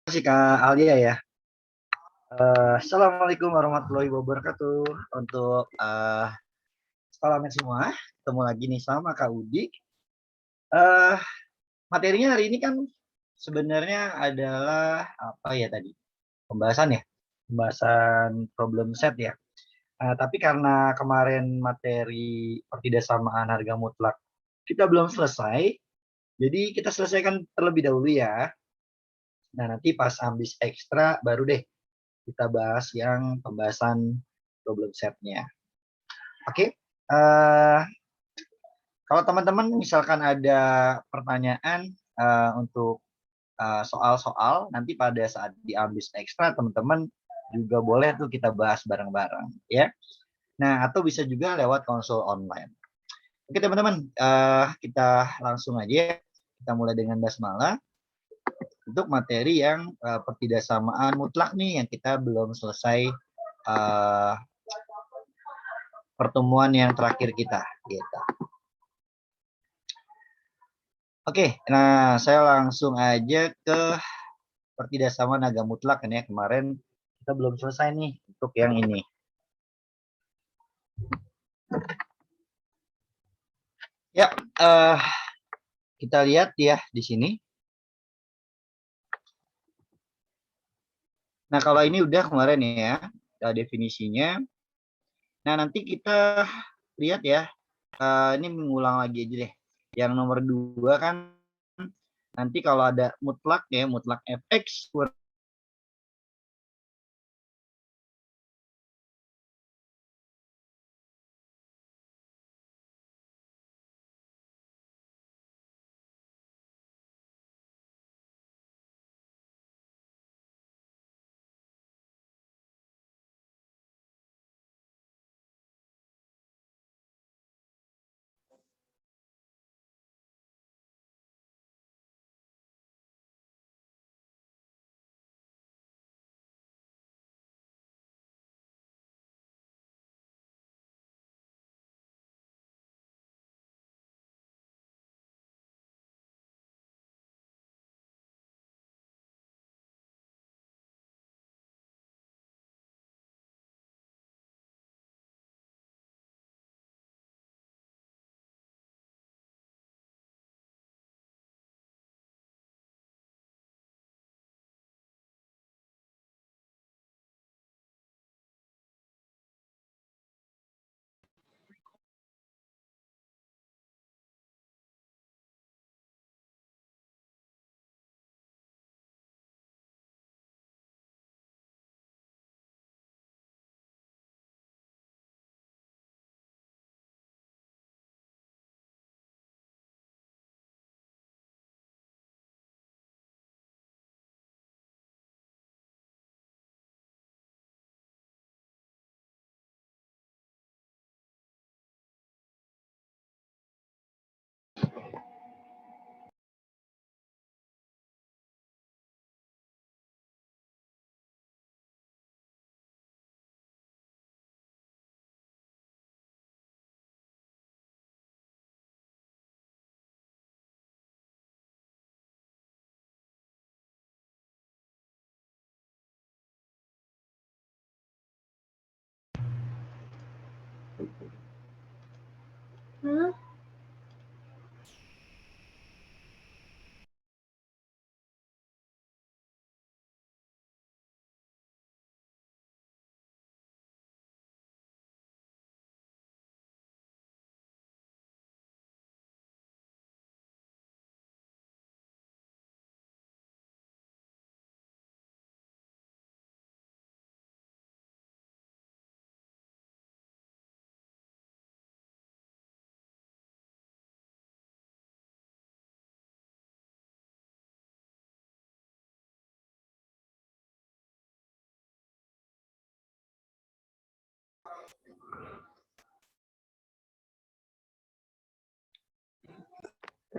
Kasih Kak Alia ya. Assalamualaikum warahmatullahi wabarakatuh untuk sekolahnya semua. Ketemu lagi nih sama Kak Udi. Uh, Materinya hari ini kan sebenarnya adalah apa ya tadi? Pembahasan ya, pembahasan problem set ya. Tapi karena kemarin materi pertidaksamaan harga mutlak kita belum selesai, jadi kita selesaikan terlebih dahulu ya. Nah nanti pas habis ekstra baru deh kita bahas yang pembahasan problem setnya. Oke, kalau teman-teman misalkan ada pertanyaan untuk soal-soal, nanti pada saat diambil ekstra teman-teman juga boleh tuh kita bahas bareng-bareng ya. Nah atau bisa juga lewat konsul online. Oke teman-teman, kita langsung aja. Kita mulai dengan basmalah untuk materi yang pertidaksamaan mutlak nih yang kita belum selesai pertemuan yang terakhir kita gitu. Oke, nah saya langsung aja ke pertidaksamaan harga mutlak kan ya. Kemarin kita belum selesai nih untuk yang ini. Ya, kita lihat ya di sini. Nah, kalau ini udah kemarin ya definisinya. Nah, nanti kita lihat ya. Ini mengulang lagi aja deh. Yang nomor 2 kan nanti kalau ada mutlak ya, mutlak fx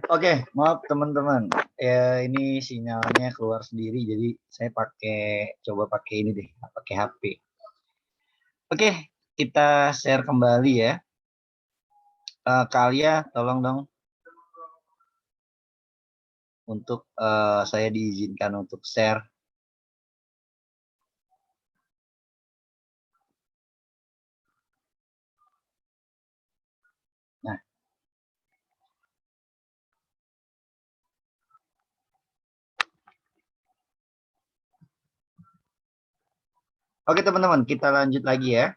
Oke, maaf teman-teman. Ya ini sinyalnya keluar sendiri, jadi saya coba pakai ini deh, pakai HP. Oke, kita share kembali ya. Kalian tolong dong untuk saya diizinkan untuk share Oke teman-teman, kita lanjut lagi ya.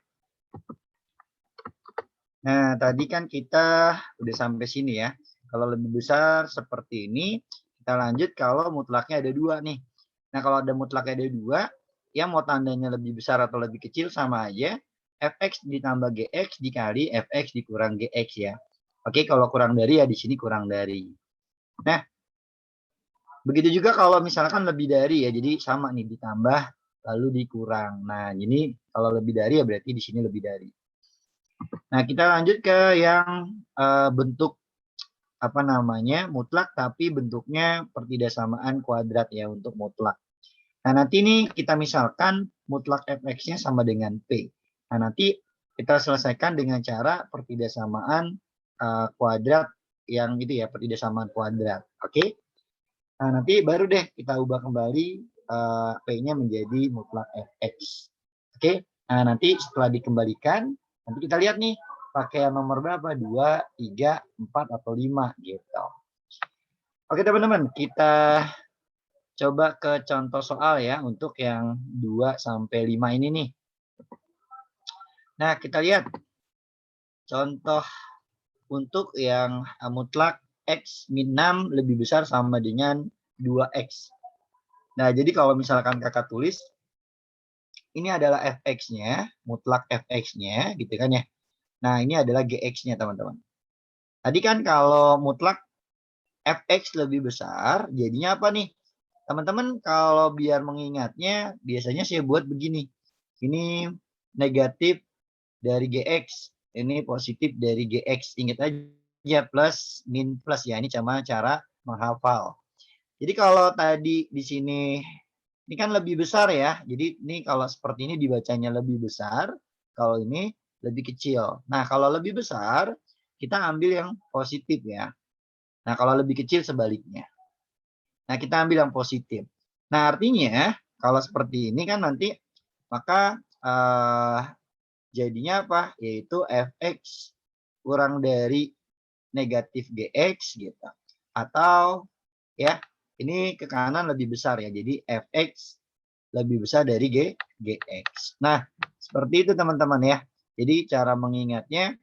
Nah, tadi kan kita udah sampai sini ya. Kalau lebih besar seperti ini, kita lanjut kalau mutlaknya ada dua nih. Nah, kalau ada mutlaknya ada dua, ya mau tandanya lebih besar atau lebih kecil sama aja. Fx ditambah Gx dikali Fx dikurang Gx ya. Oke, kalau kurang dari ya di sini kurang dari. Nah, begitu juga kalau misalkan lebih dari ya, jadi sama nih ditambah lalu dikurang. Nah, ini kalau lebih dari ya berarti di sini lebih dari. Nah, kita lanjut ke yang bentuk apa namanya mutlak tapi bentuknya pertidaksamaan kuadrat ya untuk mutlak. Nah, nanti ini kita misalkan mutlak fx-nya sama dengan p. Nah, nanti kita selesaikan dengan cara pertidaksamaan kuadrat yang itu ya, pertidaksamaan kuadrat. Oke. Nah, nanti baru deh kita ubah kembali p-nya menjadi mutlak fx. Oke. Nah, nanti setelah dikembalikan, nanti kita lihat nih pakai nomor berapa? 2, 3, 4, atau 5 gitu. Oke teman-teman, kita coba ke contoh soal ya untuk yang 2 sampai 5 ini nih. Nah, kita lihat contoh untuk yang mutlak X min 6 lebih besar sama dengan 2X. Nah, jadi kalau misalkan kakak tulis, ini adalah Fx-nya, mutlak Fx-nya gitu kan ya. Nah, ini adalah Gx-nya teman-teman. Tadi kan kalau mutlak Fx lebih besar, jadinya apa nih? Teman-teman kalau biar mengingatnya, biasanya saya buat begini. Ini negatif dari Gx, ini positif dari Gx. Ingat aja plus, min plus ya, ini cuma cara menghafal. Jadi kalau tadi di sini, ini kan lebih besar ya. Jadi ini kalau seperti ini dibacanya lebih besar, kalau ini lebih kecil. Nah kalau lebih besar, kita ambil yang positif ya. Nah, kalau lebih kecil sebaliknya. Nah, kita ambil yang positif. Nah, artinya kalau seperti ini kan nanti maka jadinya apa? Yaitu fx kurang dari negatif gx gitu. Atau ya, ini ke kanan lebih besar ya. Jadi fx lebih besar dari gx. Nah, seperti itu teman-teman ya. Jadi cara mengingatnya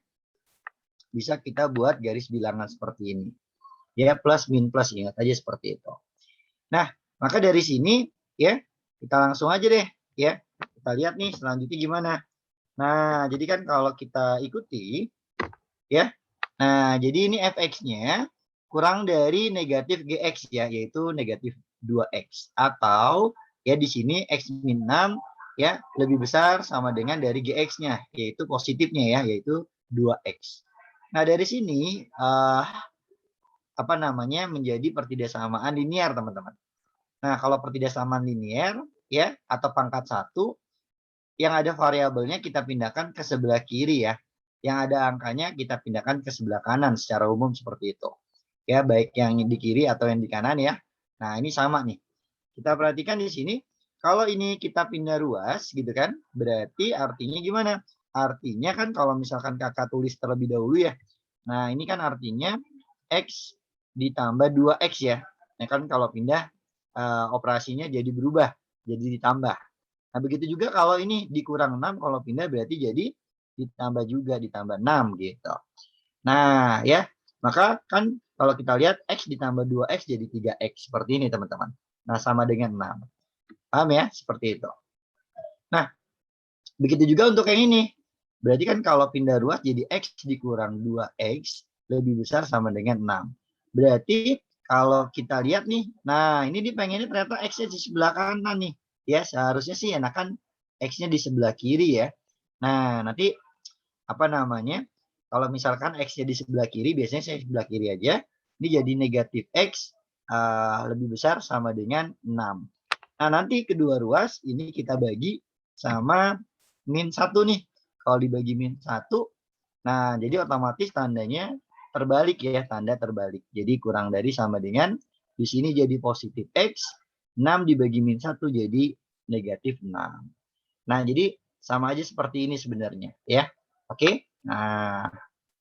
bisa kita buat garis bilangan seperti ini. Ya, plus min plus, ingat aja seperti itu. Nah, maka dari sini ya kita langsung aja deh ya. Kita lihat nih selanjutnya gimana. Nah, jadi kan kalau kita ikuti ya. Nah, jadi ini fx-nya kurang dari negatif gx ya, yaitu negatif 2x, atau ya di sini x min 6 ya lebih besar sama dengan dari gx-nya, yaitu positifnya ya, yaitu 2x. Nah, dari sini apa namanya menjadi pertidaksamaan linear teman-teman. Nah, kalau pertidaksamaan linear ya atau pangkat 1 yang ada variabelnya kita pindahkan ke sebelah kiri ya. Yang ada angkanya kita pindahkan ke sebelah kanan secara umum seperti itu. Ya, baik yang di kiri atau yang di kanan ya. Nah, ini sama nih. Kita perhatikan di sini kalau ini kita pindah ruas gitu kan, berarti artinya gimana? Artinya kan kalau misalkan kakak tulis terlebih dahulu ya. Nah, ini kan artinya X ditambah 2X ya. Nah, kan kalau pindah operasinya jadi berubah, jadi ditambah. Nah, begitu juga kalau ini dikurang 6, kalau pindah berarti jadi ditambah juga, ditambah 6 gitu. Nah, ya, maka kan kalau kita lihat X ditambah 2X jadi 3X. Seperti ini teman-teman. Nah, sama dengan 6. Paham ya? Seperti itu. Nah, begitu juga untuk yang ini. Berarti kan kalau pindah ruas jadi X dikurang 2X lebih besar sama dengan 6. Berarti kalau kita lihat nih, nah ini dipengennya ternyata X-nya di sebelah kanan nih. Ya, seharusnya sih enakan X-nya di sebelah kiri ya. Nah, nanti apa namanya? Kalau misalkan X-nya di sebelah kiri, biasanya saya sebelah kiri aja. Ini jadi negatif X lebih besar sama dengan 6. Nah, nanti kedua ruas ini kita bagi sama min 1 nih. Kalau dibagi min 1, nah jadi otomatis tandanya terbalik ya, tanda terbalik. Jadi kurang dari sama dengan di sini jadi positif X, 6 dibagi min 1 jadi negatif 6. Nah, jadi sama aja seperti ini sebenarnya ya. Oke? Nah,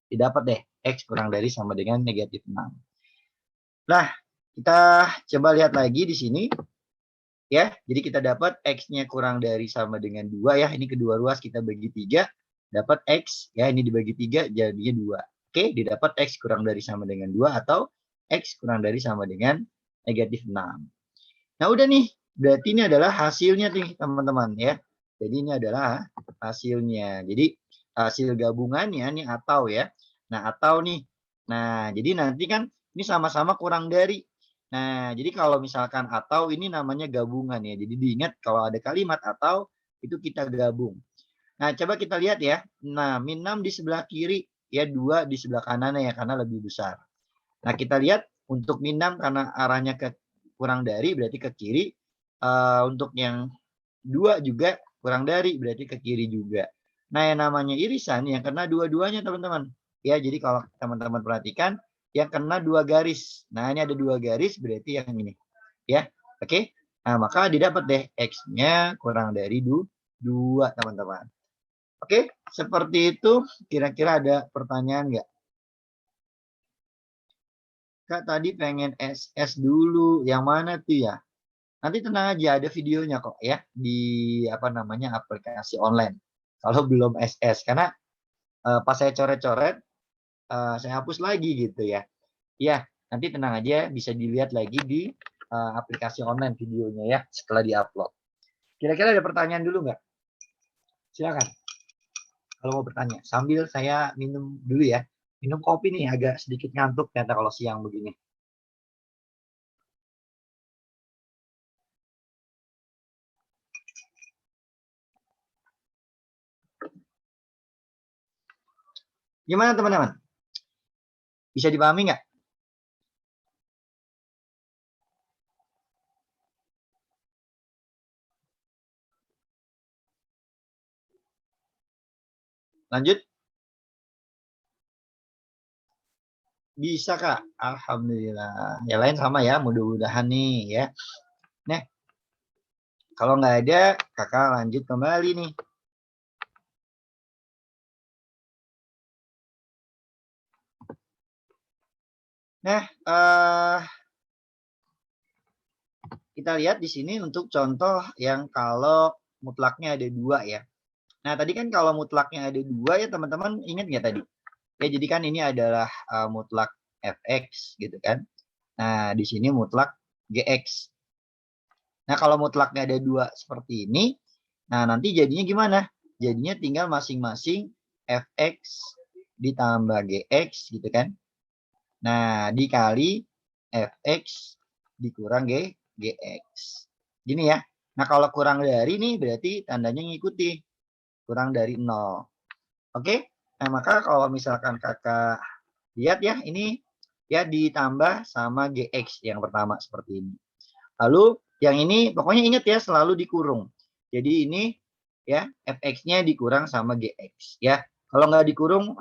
didapat deh X kurang dari sama dengan negatif 6. Nah, kita coba lihat lagi di sini. Ya, jadi kita dapat X-nya kurang dari sama dengan 2 ya. Ini kedua ruas kita bagi 3, dapat X ya, ini dibagi 3 jadinya 2. Oke, didapat X kurang dari sama dengan 2 atau X kurang dari sama dengan negatif 6. Nah, udah nih. Berarti ini adalah hasilnya nih, teman-teman ya. Jadi ini adalah hasilnya. Jadi hasil gabungannya nih atau ya. Nah, atau nih. Nah, jadi nanti kan ini sama-sama kurang dari. Nah, jadi kalau misalkan atau ini namanya gabungan ya. Jadi diingat kalau ada kalimat atau itu kita gabung. Nah, coba kita lihat ya. Nah, min 6 di sebelah kiri ya, 2 di sebelah kanan ya karena lebih besar. Nah, kita lihat untuk min 6 karena arahnya ke kurang dari berarti ke kiri. Untuk yang 2 juga kurang dari berarti ke kiri juga. Nah, yang namanya irisan yang kena dua-duanya, teman-teman. Ya, jadi kalau teman-teman perhatikan yang kena 2 garis. Nah, ini ada 2 garis berarti yang ini. Ya. Oke. Nah, maka didapat deh X-nya kurang dari 2, teman-teman. Oke, seperti itu. Kira-kira ada pertanyaan nggak? Kak, tadi pengen SS dulu. Yang mana tuh ya? Nanti tenang aja, ada videonya kok ya di apa namanya aplikasi online. Kalau belum SS, karena pas saya coret-coret, saya hapus lagi gitu ya. Iya, nanti tenang aja, bisa dilihat lagi di aplikasi online videonya ya setelah diupload. Kira-kira ada pertanyaan dulu nggak? Silakan. Kalau mau bertanya, sambil saya minum dulu ya. Minum kopi nih, agak sedikit ngantuk ternyata kalau siang begini. Gimana teman-teman? Bisa dipahami nggak? Lanjut? Bisa Kak, alhamdulillah. Yang lain sama ya, mudah-mudahan nih ya. Nah, kalau nggak ada, kakak lanjut kembali nih. Nah, kita lihat di sini untuk contoh yang kalau mutlaknya ada 2 ya. Nah, tadi kan kalau mutlaknya ada 2 ya teman-teman, ingat nggak tadi? Ya, jadi kan ini adalah mutlak fx gitu kan. Nah, di sini mutlak gx. Nah, kalau mutlaknya ada 2 seperti ini, nah nanti jadinya gimana? Jadinya tinggal masing-masing fx ditambah gx gitu kan. Nah, dikali fx dikurang gx. Gini ya. Nah, kalau kurang dari nih berarti tandanya ngikuti. Kurang dari 0. Oke? Nah, maka kalau misalkan kakak lihat ya, ini ya ditambah sama gx yang pertama seperti ini. Lalu yang ini pokoknya ingat ya selalu dikurung. Jadi ini ya fx-nya dikurang sama gx ya. Kalau nggak dikurung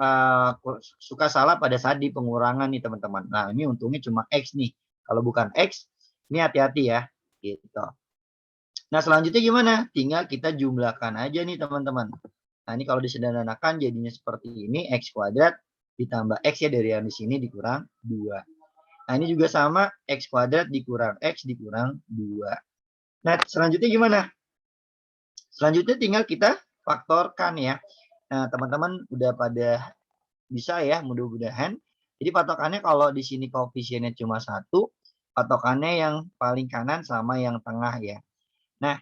suka salah pada saat di pengurangan nih teman-teman. Nah, ini untungnya cuma x nih. Kalau bukan x, ini hati-hati ya. Gitu. Nah, selanjutnya gimana? Tinggal kita jumlahkan aja nih teman-teman. Nah, ini kalau disederhanakan jadinya seperti ini, x kuadrat ditambah x ya dari yang di sini dikurang 2. Nah, ini juga sama, x kuadrat dikurang x dikurang 2. Nah, selanjutnya gimana? Selanjutnya tinggal kita faktorkan ya. Nah, teman-teman udah pada bisa ya, mudah-mudahan. Jadi patokannya kalau di sini koefisiennya cuma 1, patokannya yang paling kanan sama yang tengah ya. Nah,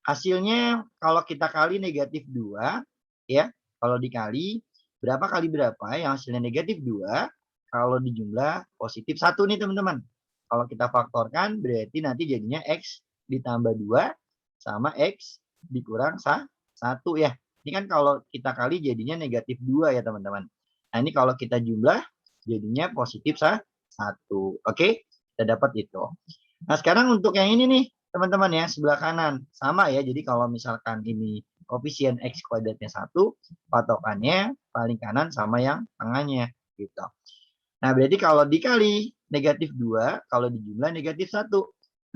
hasilnya kalau kita kali negatif 2, ya, kalau dikali berapa kali berapa yang hasilnya negatif 2, kalau dijumlah positif 1 nih teman-teman. Kalau kita faktorkan berarti nanti jadinya X ditambah 2 sama X dikurang 1 ya. Ini kan kalau kita kali jadinya negatif 2 ya teman-teman. Nah, ini kalau kita jumlah jadinya positif 1. Oke, kita dapat itu. Nah, sekarang untuk yang ini nih, teman-teman ya, sebelah kanan. Sama ya, jadi kalau misalkan ini koefisien X kuadratnya 1, patokannya paling kanan sama yang tengahnya. Gitu. Nah, berarti kalau dikali negatif 2, kalau dijumlah negatif 1.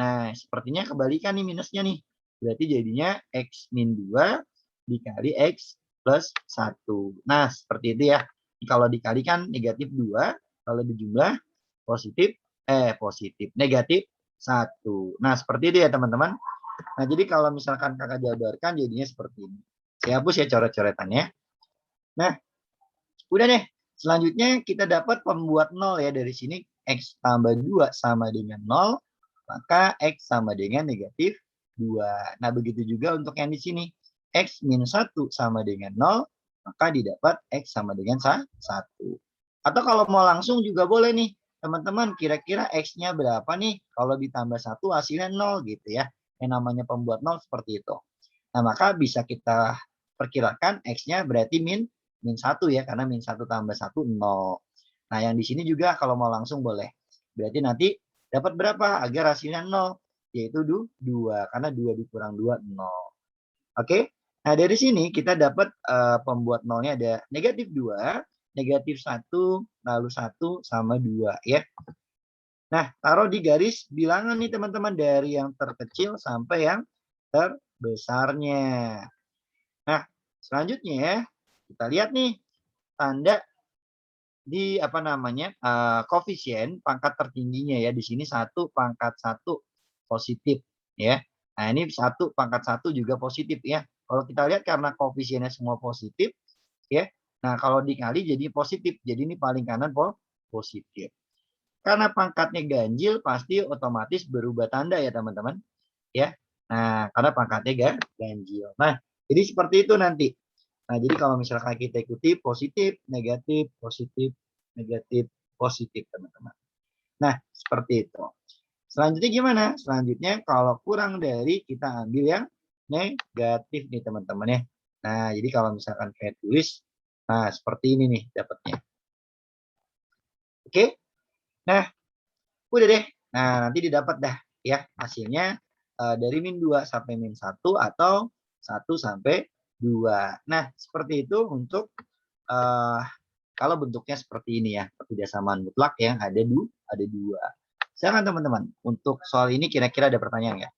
Nah, sepertinya kebalikan nih minusnya nih. Berarti jadinya X min 2 dikali X plus 1. Nah, seperti itu ya. Kalau dikalikan negatif 2, kalau dijumlah positif, negatif 1. Nah, seperti itu ya teman-teman. Nah, jadi kalau misalkan kakak jabarkan jadinya seperti ini. Saya hapus ya coret-coretannya. Nah, udah deh. Selanjutnya kita dapat pembuat 0 ya. Dari sini X tambah 2 sama dengan 0. Maka X sama dengan negatif 2. Nah, begitu juga untuk yang di sini. X minus 1 sama dengan 0. Maka didapat X sama dengan 1. Atau kalau mau langsung juga boleh nih. Teman-teman, kira-kira X-nya berapa nih? Kalau ditambah 1 hasilnya 0 gitu ya. Yang namanya pembuat 0 seperti itu. Nah, maka bisa kita perkirakan X-nya berarti min 1 ya. Karena min 1 tambah 1, 0. Nah, yang di sini juga kalau mau langsung boleh. Berarti nanti dapat berapa? Agar hasilnya 0. Yaitu 2. Karena 2 dikurang 2, 0. Oke? Nah, dari sini kita dapat pembuat 0-nya ada negatif 2, negatif 1, lalu 1 sama 2 ya. Nah, taruh di garis bilangan nih teman-teman dari yang terkecil sampai yang terbesarnya. Nah, selanjutnya kita lihat nih tanda di apa namanya koefisien pangkat tertingginya ya. Di sini 1 pangkat 1 positif ya. Nah, ini 1 pangkat 1 juga positif ya. Kalau kita lihat karena koefisiennya semua positif ya. Nah, kalau dikali jadi positif. Jadi ini paling kanan positif. Karena pangkatnya ganjil pasti otomatis berubah tanda ya teman-teman. Ya. Nah, karena pangkatnya ganjil. Nah, jadi seperti itu nanti. Nah, jadi kalau misalkan kita ikuti positif, negatif, positif teman-teman. Nah, seperti itu. Selanjutnya gimana? Selanjutnya kalau kurang dari kita ambil yang negatif nih teman-teman ya. Nah, jadi kalau misalkan kayak tulis, nah seperti ini nih dapatnya. Oke? Nah, udah deh. Nah, nanti didapat dah ya hasilnya dari min 2 sampai min 1 atau 1 sampai 2. Nah, seperti itu untuk kalau bentuknya seperti ini ya, pertidasamaan mutlak yang ada 2. Silakan teman-teman. Untuk soal ini kira-kira ada pertanyaan nggak?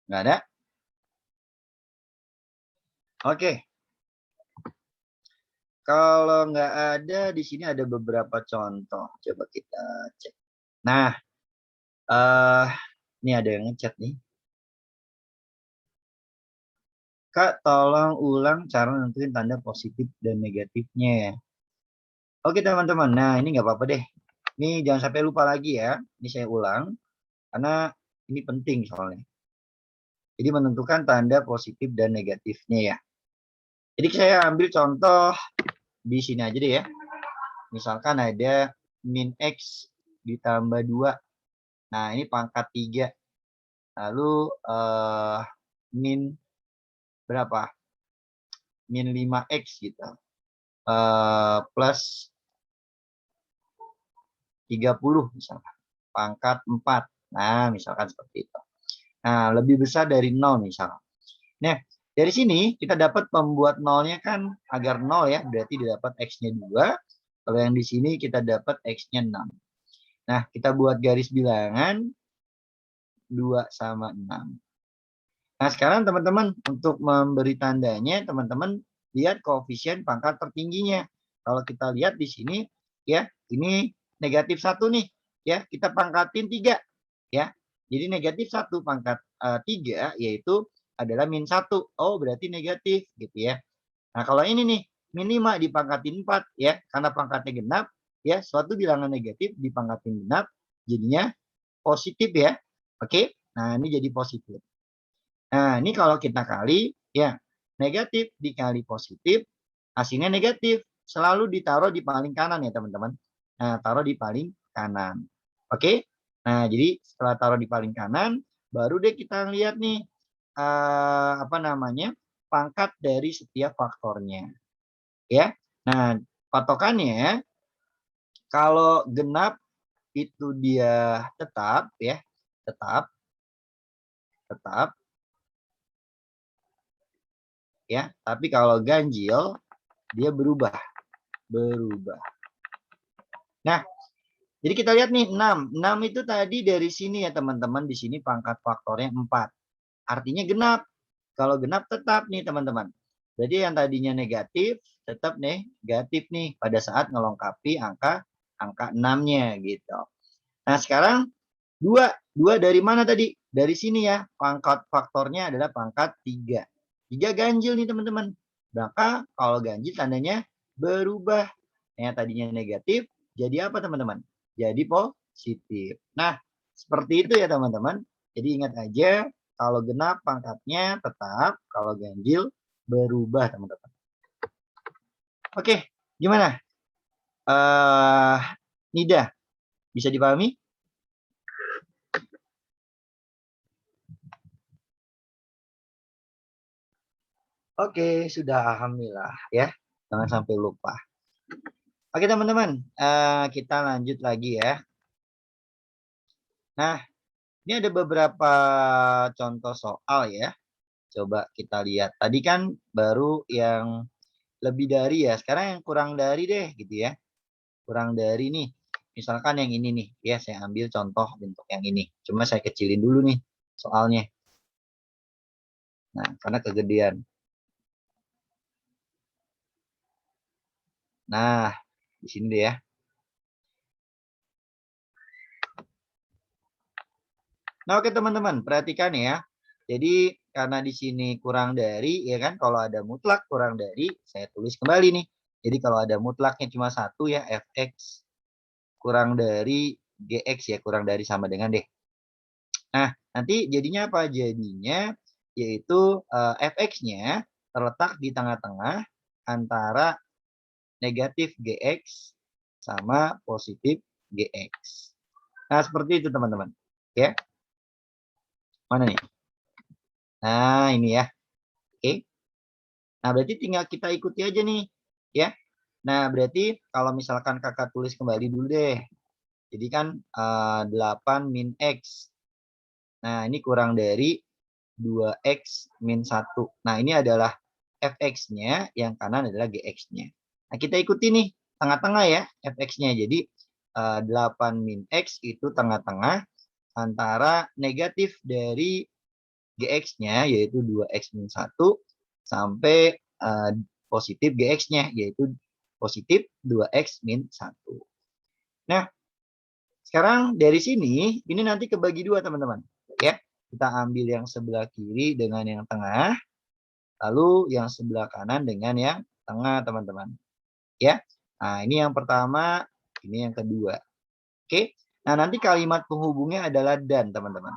Nggak ada? Oke. Kalau nggak ada, di sini ada beberapa contoh. Coba kita cek. Nah, ini ada yang ngechat nih. Kak, tolong ulang cara nentuin tanda positif dan negatifnya ya. Oke teman-teman, nah ini nggak apa-apa deh. Ini jangan sampai lupa lagi ya. Ini saya ulang, karena ini penting soalnya. Jadi menentukan tanda positif dan negatifnya ya. Jadi saya ambil contoh di sini aja deh ya. Misalkan ada min X ditambah 2. Nah, ini pangkat 3. Lalu min berapa? Min 5X gitu. Plus 30 misalkan. Pangkat 4. Nah, misalkan seperti itu. Nah, lebih besar dari 0 misalkan. Nah, dari sini kita dapat pembuat nolnya kan agar 0 ya, berarti didapat X-nya 2. Kalau yang di sini kita dapat X-nya 6. Nah, kita buat garis bilangan 2 sama 6. Nah, sekarang teman-teman untuk memberi tandanya, teman-teman lihat koefisien pangkat tertingginya. Kalau kita lihat di sini, ya, ini negatif 1 nih. Ya, kita pangkatin 3. Ya, jadi negatif 1 pangkat 3 yaitu adalah min 1. Oh, berarti negatif gitu ya. Nah, kalau ini nih, min 5 dipangkatin 4 ya, karena pangkatnya genap, ya, suatu bilangan negatif dipangkatin genap, jadinya positif ya. Oke, nah ini jadi positif. Nah, ini kalau kita kali, ya, negatif dikali positif, hasilnya negatif. Selalu ditaruh di paling kanan ya, teman-teman. Nah, taruh di paling kanan. Oke? Nah, jadi setelah taruh di paling kanan, baru deh kita lihat nih, apa namanya, pangkat dari setiap faktornya. Ya. Nah, patokannya, kalau genap itu dia tetap, ya, tetap, ya. Tapi kalau ganjil dia berubah. Nah, jadi kita lihat nih 6. 6 itu tadi dari sini ya teman-teman, di sini pangkat faktornya 4. Artinya genap. Kalau genap tetap nih teman-teman. Jadi yang tadinya negatif tetap negatif nih pada saat ngelengkapi angka 6-nya gitu. Nah, sekarang 2. 2 dari mana tadi? Dari sini ya. Pangkat faktornya adalah pangkat 3. 3 ganjil nih teman-teman. Maka kalau ganjil tandanya berubah. Yang tadinya negatif jadi apa teman-teman? Jadi positif. Nah, seperti itu ya teman-teman. Jadi ingat aja, kalau genap pangkatnya tetap, kalau ganjil berubah teman-teman. Oke, gimana? Nida, bisa dipahami? Oke, sudah alhamdulillah ya. Jangan sampai lupa. Oke teman-teman, kita lanjut lagi ya. Nah, ini ada beberapa contoh soal ya. Coba kita lihat. Tadi kan baru yang lebih dari ya. Sekarang yang kurang dari deh gitu ya. Kurang dari nih. Misalkan yang ini nih. Ya, saya ambil contoh bentuk yang ini. Cuma saya kecilin dulu nih soalnya. Nah, karena kegedean. Nah, di sini deh ya. Nah, oke teman-teman, perhatikan ya. Jadi karena di sini kurang dari, ya kan, kalau ada mutlak kurang dari, saya tulis kembali nih. Jadi kalau ada mutlaknya cuma satu ya, fx kurang dari gx ya, kurang dari sama dengan deh. Nah, nanti jadinya apa? Jadinya yaitu fx-nya terletak di tengah-tengah antara negatif gx sama positif gx. Nah, seperti itu teman-teman. Ya, mana nih? Nah, ini ya. Oke. Nah, berarti tinggal kita ikuti aja nih, ya. Nah, berarti kalau misalkan kakak tulis kembali dulu deh. Jadi kan 8 min X. Nah, ini kurang dari 2X min 1. Nah, ini adalah fx-nya, yang kanan adalah gx-nya. Nah, kita ikuti nih, tengah-tengah ya, fx-nya. Jadi 8 min X itu tengah-tengah antara negatif dari gx-nya, yaitu 2x min 1, sampai positif gx-nya, yaitu positif 2x min 1. Nah, sekarang dari sini, ini nanti kebagi dua teman-teman. Ya, kita ambil yang sebelah kiri dengan yang tengah, lalu yang sebelah kanan dengan yang tengah teman-teman. Ya, nah ini yang pertama, ini yang kedua. Oke, nah nanti kalimat penghubungnya adalah dan teman-teman.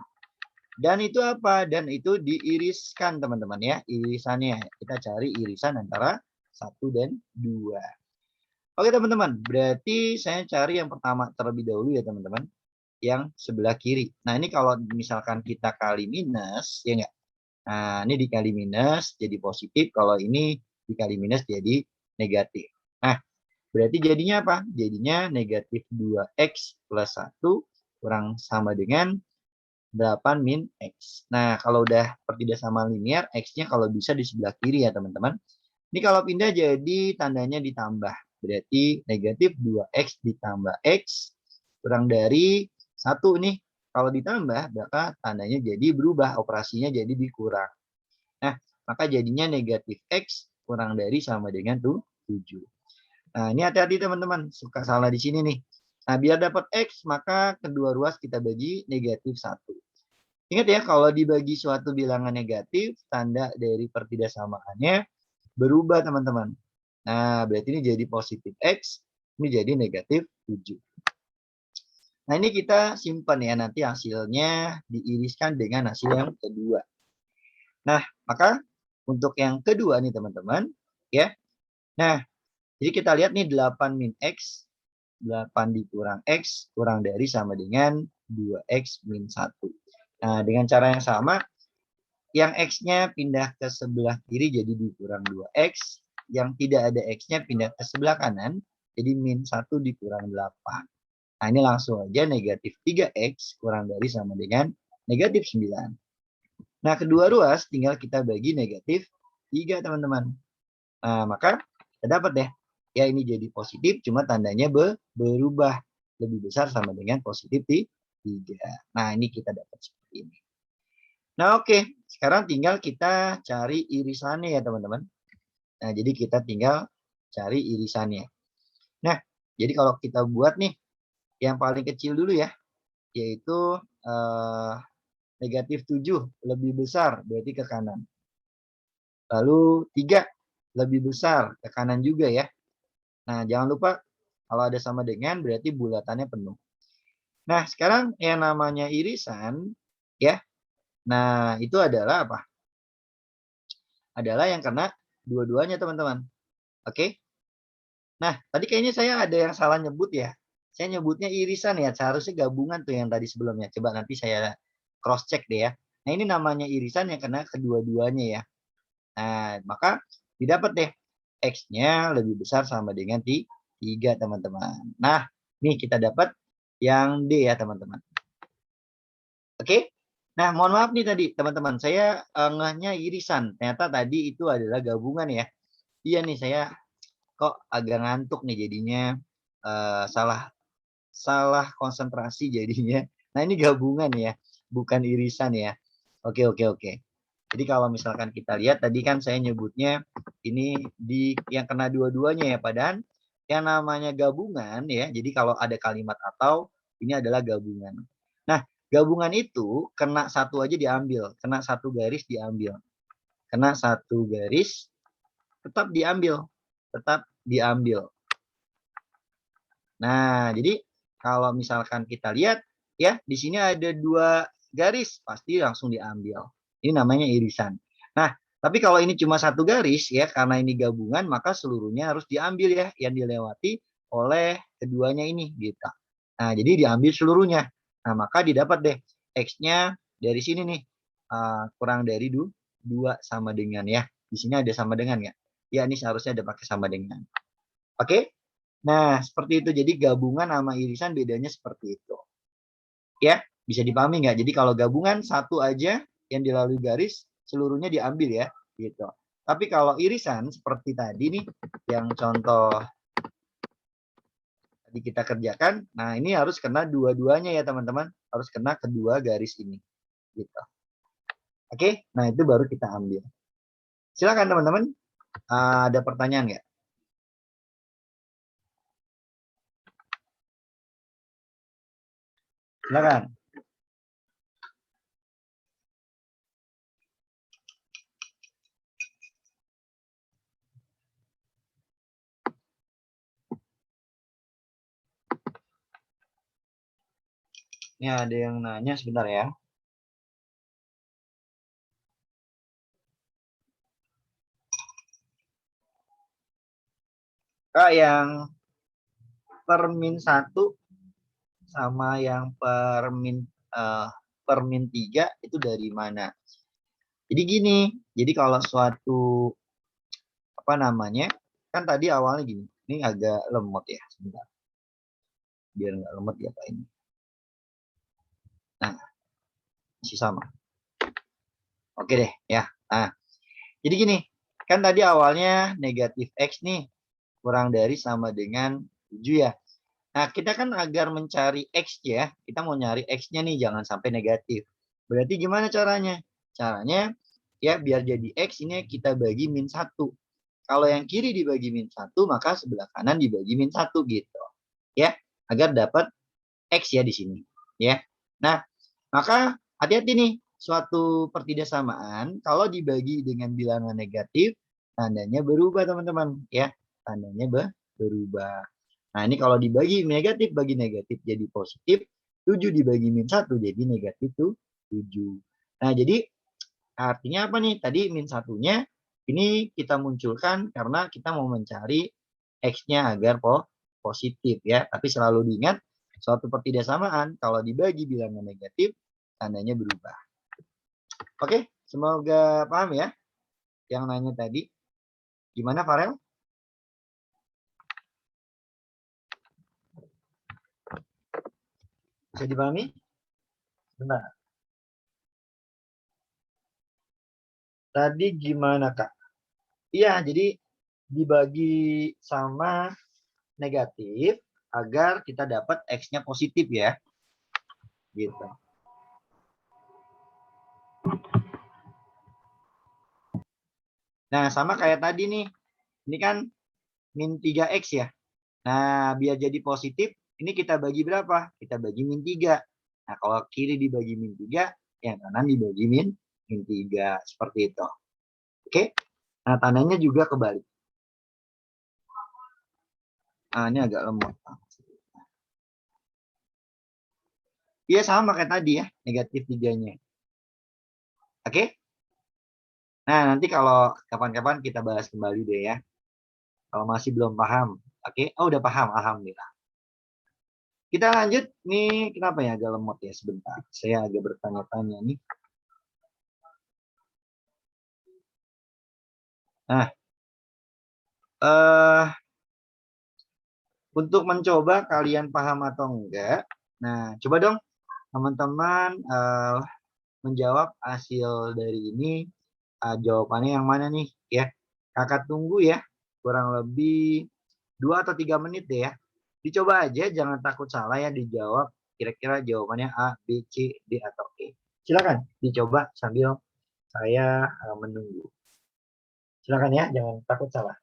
Dan itu apa? Dan itu diiriskan teman-teman ya. Irisannya kita cari irisan antara 1 dan 2. Oke teman-teman, berarti saya cari yang pertama terlebih dahulu ya teman-teman. Yang sebelah kiri. Nah ini kalau misalkan kita kali minus, ya enggak? Nah ini dikali minus jadi positif. Kalau ini dikali minus jadi negatif. Nah berarti jadinya apa? Jadinya negatif 2x plus 1 kurang sama dengan 8 min X. Nah, kalau udah pertidaksama linear, X-nya kalau bisa di sebelah kiri ya, teman-teman. Ini kalau pindah jadi tandanya ditambah. Berarti negatif 2X ditambah X kurang dari 1 nih. Kalau ditambah, maka tandanya jadi berubah. Operasinya jadi dikurang. Nah, maka jadinya negatif X kurang dari sama dengan 7. Nah, ini hati-hati teman-teman. Suka salah di sini nih. Nah, biar dapat X, maka kedua ruas kita bagi negatif 1. Ingat ya, kalau dibagi suatu bilangan negatif, tanda dari pertidaksamaannya berubah, teman-teman. Nah, berarti ini jadi positif X, ini jadi negatif 7. Nah, ini kita simpan ya, nanti hasilnya diiriskan dengan hasil yang kedua. Nah, maka untuk yang kedua nih, teman-teman, ya. Nah, jadi kita lihat nih 8 min X, 8 dikurang X, kurang dari sama dengan 2X min 1. Nah, dengan cara yang sama, yang X-nya pindah ke sebelah kiri jadi dikurang 2X. Yang tidak ada X-nya pindah ke sebelah kanan, jadi min 1 dikurang 8. Nah, ini langsung aja negatif 3X kurang dari sama dengan negatif 9. Nah, kedua ruas tinggal kita bagi negatif 3, teman-teman. Nah, maka kita dapat deh. Ya, ini jadi positif, cuma tandanya berubah. Lebih besar sama dengan positif 3. Nah, ini kita dapat seperti ini. Nah, oke. Sekarang tinggal kita cari irisannya ya, teman-teman. Nah, jadi kita tinggal cari irisannya. Nah, jadi kalau kita buat nih, yang paling kecil dulu ya, yaitu negatif 7 lebih besar, berarti ke kanan. Lalu 3 lebih besar, ke kanan juga ya. Nah, jangan lupa kalau ada sama dengan berarti bulatannya penuh. Nah, sekarang yang namanya irisan ya. Nah, itu adalah apa? Adalah yang kena dua-duanya, teman-teman. Oke? Nah, tadi kayaknya saya ada yang salah nyebut ya. Saya nyebutnya irisan ya, seharusnya gabungan tuh yang tadi sebelumnya. Coba nanti saya cross check deh ya. Nah, ini namanya irisan yang kena kedua-duanya ya. Nah, maka didapat deh X-nya lebih besar sama dengan 3, teman-teman. Nah, nih kita dapat yang D ya, teman-teman. Oke? Nah, mohon maaf nih tadi, teman-teman. Saya ngehnya irisan. Ternyata tadi itu adalah gabungan ya. Iya nih, saya kok agak ngantuk nih jadinya. Salah salah konsentrasi jadinya. Nah, ini gabungan ya, bukan irisan ya. Oke, oke, oke. Jadi kalau misalkan kita lihat tadi kan saya nyebutnya ini di yang kena dua-duanya ya, padahal yang namanya gabungan ya. Jadi kalau ada kalimat atau ini adalah gabungan. Nah, gabungan itu kena satu aja diambil, kena satu garis diambil. Kena satu garis tetap diambil, tetap diambil. Nah, jadi kalau misalkan kita lihat ya, di sini ada 2 garis, pasti langsung diambil. Ini namanya irisan. Nah, tapi kalau ini cuma satu garis ya, karena ini gabungan, maka seluruhnya harus diambil ya, yang dilewati oleh keduanya ini gitu. Nah, jadi diambil seluruhnya. Nah, maka didapat deh X-nya dari sini nih, kurang dari 2 sama dengan ya. Di sini ada sama dengan nggak? Ya, ini seharusnya ada pakai sama dengan. Oke? Nah, seperti itu. Jadi gabungan sama irisan bedanya seperti itu. Ya, bisa dipahami nggak? Jadi kalau gabungan satu aja yang dilalui garis, seluruhnya diambil ya, gitu. Tapi kalau irisan seperti tadi nih, yang contoh tadi kita kerjakan, nah ini harus kena dua-duanya ya teman-teman, harus kena kedua garis ini, gitu. Oke, nah itu baru kita ambil. Silakan teman-teman, ada pertanyaan nggak? Silakan. Ini ada yang nanya sebentar ya. Kak, yang per min 1 sama yang per min 3 itu dari mana? Jadi gini, jadi kalau suatu apa namanya, kan tadi awalnya gini, ini agak lemot ya, sebentar. Biar nggak lemot ya Pak ini. Nah, masih sama. Oke deh ya. Nah, jadi gini, kan tadi awalnya negatif X nih, kurang dari sama dengan 7 ya. Nah, kita kan agar mencari X ya, kita mau nyari X-nya nih, jangan sampai negatif. Berarti gimana caranya? Caranya, ya biar jadi X ini kita bagi min 1. Kalau yang kiri dibagi min 1, maka sebelah kanan dibagi min 1 gitu. Ya, agar dapat X ya di sini. Ya. Nah, maka hati-hati nih, suatu pertidaksamaan, kalau dibagi dengan bilangan negatif, tandanya berubah teman-teman. Ya, tandanya berubah. Nah, ini kalau dibagi negatif bagi negatif jadi positif, 7 dibagi min 1 jadi negatif tuh 7. Nah, jadi artinya apa nih? Tadi min satunya ini kita munculkan karena kita mau mencari X-nya agar positif ya. Tapi selalu diingat, suatu pertidaksamaan kalau dibagi bilangan negatif, tandanya berubah. Oke, semoga paham ya yang nanya tadi. Gimana Farel? Bisa dipahami? Benar. Tadi gimana Kak? Iya, jadi dibagi sama negatif agar kita dapat X-nya positif ya. Gitu. Nah, sama kayak tadi nih. Ini kan min 3X ya. Nah, biar jadi positif, ini kita bagi berapa? Kita bagi min 3. Nah, kalau kiri dibagi min 3, yang kanan dibagi min 3. Seperti itu. Oke? Nah, tandanya juga kebalik. Nah, ini agak lemot. Iya, sama kayak tadi ya. Negatif 3-nya. Oke? Nah, nanti kalau kapan-kapan kita bahas kembali deh ya. Kalau masih belum paham. Oke? Oh, udah paham. Alhamdulillah. Kita lanjut. Nih, kenapa ya agak lemot ya sebentar. Saya agak bertanya-tanya nih. Nah, untuk mencoba kalian paham atau enggak. Nah, coba dong teman-teman menjawab hasil dari ini. Jawabannya yang mana nih ya? Kakak tunggu ya. Kurang lebih 2 atau 3 menit deh ya. Dicoba aja, jangan takut salah ya dijawab. Kira-kira jawabannya A, B, C, D, atau E. Silakan dicoba sambil saya menunggu. Silakan ya, jangan takut salah.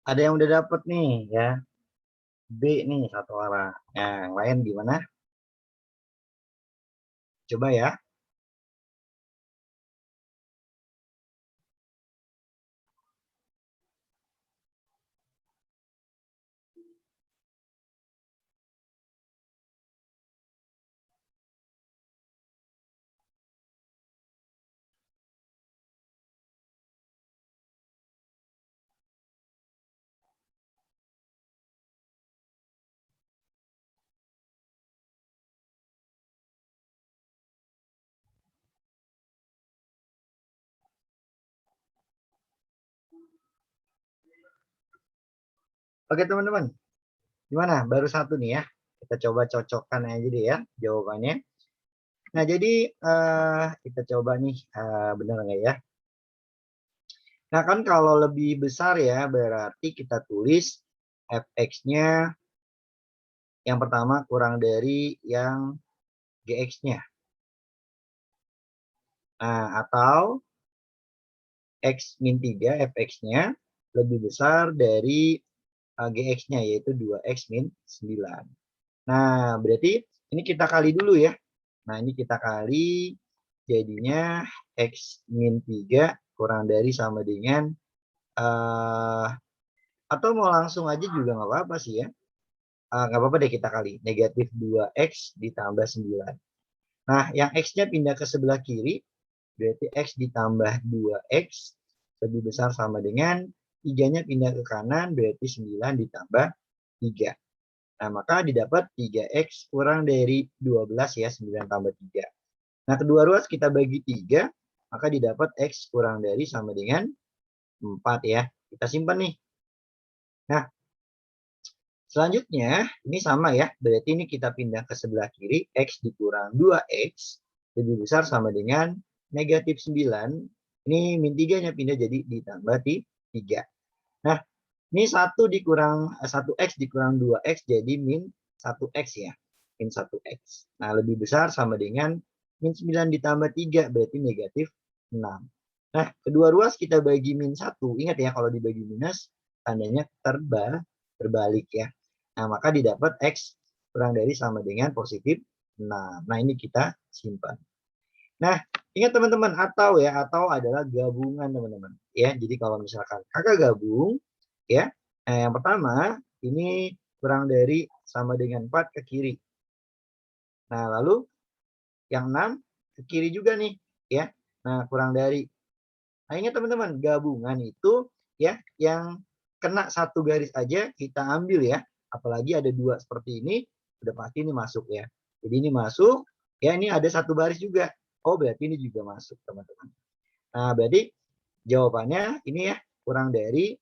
Ada yang udah dapet nih ya. B nih satu orang. Nah, yang lain gimana? Coba ya. Oke teman-teman, gimana? Baru satu nih ya. Kita coba cocokkan aja deh ya jawabannya. Nah jadi kita coba nih benar nggak ya? Nah kan kalau lebih besar ya berarti kita tulis fx-nya yang pertama kurang dari yang gx-nya. Nah, atau X min 3 fx-nya lebih besar dari gx-nya, yaitu 2x min 9. Nah, berarti ini kita kali dulu ya. Nah, ini kita kali, jadinya X min 3 kurang dari sama dengan, atau mau langsung aja juga nggak apa-apa sih ya. Nggak apa-apa deh kita kali. Negatif 2X ditambah 9. Nah, yang X-nya pindah ke sebelah kiri, berarti X ditambah 2X lebih besar sama dengan 3-nya pindah ke kanan, berarti 9 ditambah 3. Nah, maka didapat 3X kurang dari 12 ya, 9 tambah 3. Nah, kedua ruas kita bagi 3, maka didapat X kurang dari sama dengan 4 ya. Kita simpan nih. Nah, selanjutnya ini sama ya, berarti ini kita pindah ke sebelah kiri, X dikurang 2X lebih besar sama dengan negatif 9. Ini min 3-nya pindah jadi ditambah 3. Nah, ini 1X dikurang 2X jadi min 1X ya. Min 1X. Nah, lebih besar sama dengan min 9 ditambah 3 berarti negatif 6. Nah, kedua ruas kita bagi min 1. Ingat ya, kalau dibagi minus tandanya terbalik ya. Nah, maka didapat X kurang dari sama dengan positif 6. Nah, ini kita simpan. Nah, ingat teman-teman, atau adalah gabungan teman-teman. Ya, jadi kalau misalkan kakak gabung, ya, yang pertama ini kurang dari sama dengan 4 ke kiri. Nah, lalu yang 6 ke kiri juga nih, ya. Nah, kurang dari. Nah, ingat teman-teman, gabungan itu ya yang kena satu garis aja kita ambil ya. Apalagi ada dua seperti ini, udah pasti ini masuk ya. Jadi ini masuk, ya ini ada satu baris juga. Oh, berarti ini juga masuk, teman-teman. Nah, berarti jawabannya ini ya, kurang dari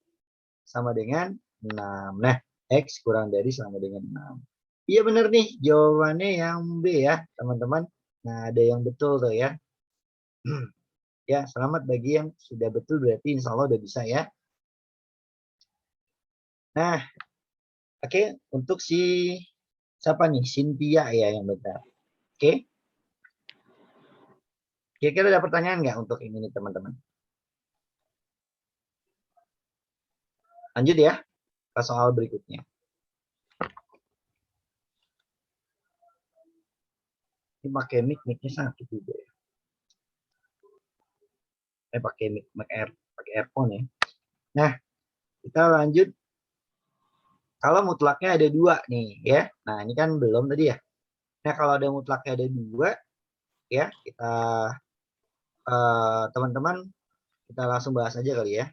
sama dengan 6. Nah, X kurang dari sama dengan 6. Iya benar nih, jawabannya yang B ya, teman-teman. Nah, ada yang betul tuh ya. Ya, selamat bagi yang sudah betul, berarti insya Allah udah bisa ya. Nah, oke, untuk siapa nih? Cynthia ya yang benar. Oke. Kira-kira ada pertanyaan nggak untuk ini nih teman-teman? Lanjut ya ke soal berikutnya. Ini pakai mic-nya sakit juga ya. Pakai earphone ya. Nah, kita lanjut. Kalau mutlaknya ada 2 nih ya. Nah, ini kan belum tadi ya. Nah, kalau ada mutlaknya ada 2 ya, kita teman-teman kita langsung bahas aja kali ya.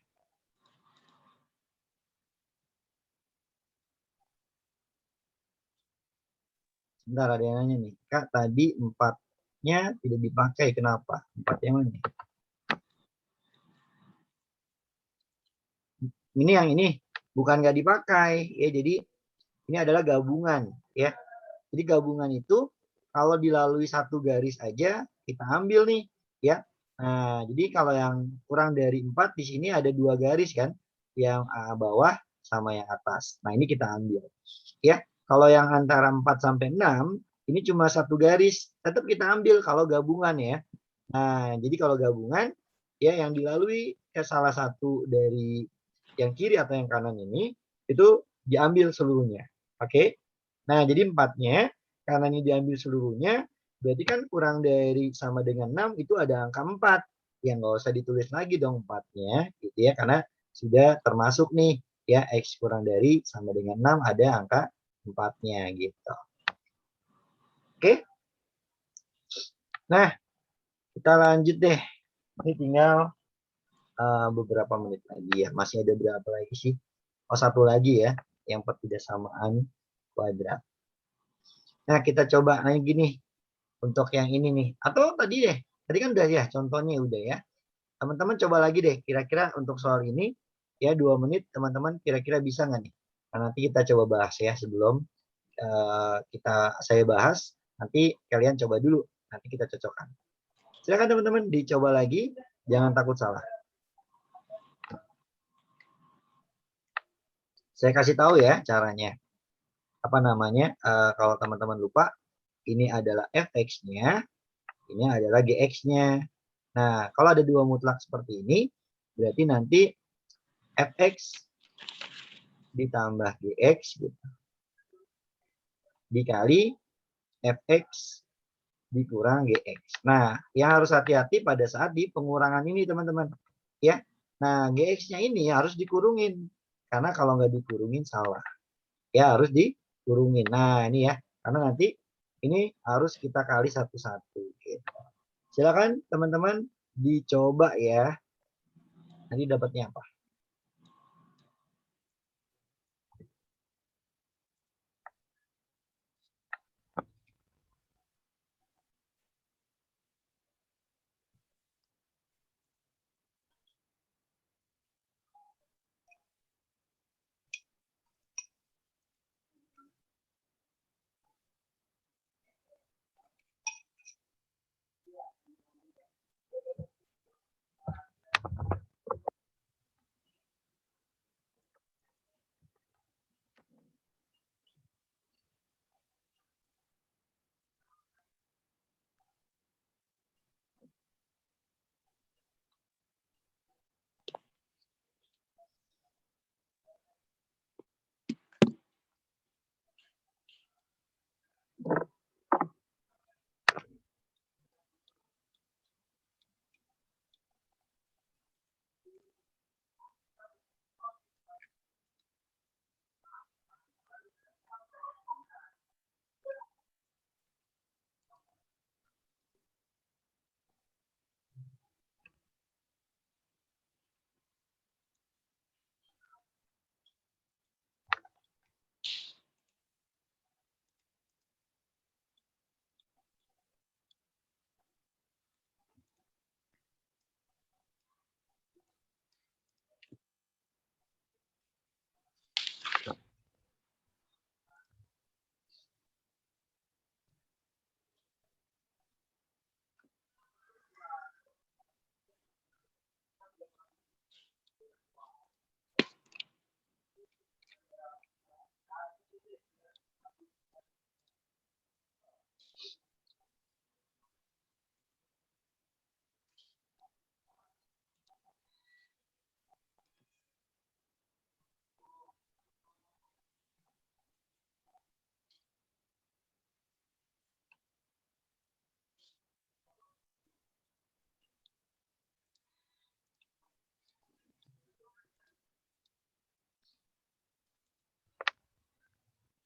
Sebentar, ada yang nanya nih. Kak, tadi 4-nya tidak dipakai. Kenapa? 4 yang mana nih? Ini yang ini. Bukan nggak dipakai. Ya, jadi ini adalah gabungan. Ya. Jadi gabungan itu kalau dilalui satu garis aja, kita ambil nih. Ya. Nah, jadi kalau yang kurang dari 4, di sini ada 2 garis kan. Yang bawah sama yang atas. Nah, ini kita ambil. Ya. Kalau yang antara 4 sampai 6, ini cuma satu garis. Tetap kita ambil kalau gabungan ya. Nah, jadi kalau gabungan, ya yang dilalui ke salah satu dari yang kiri atau yang kanan ini, itu diambil seluruhnya. Oke? Nah, jadi 4-nya, karena ini diambil seluruhnya, berarti kan kurang dari sama dengan 6, itu ada angka 4. Ya, nggak usah ditulis lagi dong 4-nya, gitu ya, karena sudah termasuk nih, ya, X kurang dari sama dengan 6, ada angka 4-nya, gitu. Oke? Nah, kita lanjut deh. Ini tinggal beberapa menit lagi ya. Masih ada berapa lagi sih? Oh, satu lagi ya, yang pertidaksamaan kuadrat. Nah, kita coba lagi gini untuk yang ini nih. Atau tadi deh, tadi kan udah ya, contohnya udah ya. Teman-teman coba lagi deh, kira-kira untuk soal ini ya 2 menit, teman-teman kira-kira bisa nggak nih? Nah, nanti kita coba bahas ya sebelum saya bahas. Nanti kalian coba dulu, nanti kita cocokkan. Silakan teman-teman dicoba lagi, jangan takut salah. Saya kasih tahu ya caranya. Apa namanya? Kalau teman-teman lupa, ini adalah fx-nya, ini adalah gx-nya. Nah, kalau ada dua mutlak seperti ini, berarti nanti fx ditambah gx gitu, dikali fx dikurang gx. Nah, yang harus hati-hati pada saat di pengurangan ini, teman-teman. Ya. Nah, gx-nya ini harus dikurungin. Karena kalau nggak dikurungin salah. Ya, harus dikurungin. Nah, ini ya. Karena nanti ini harus kita kali satu-satu. Gitu. Silakan, teman-teman, dicoba ya. Nanti dapatnya apa?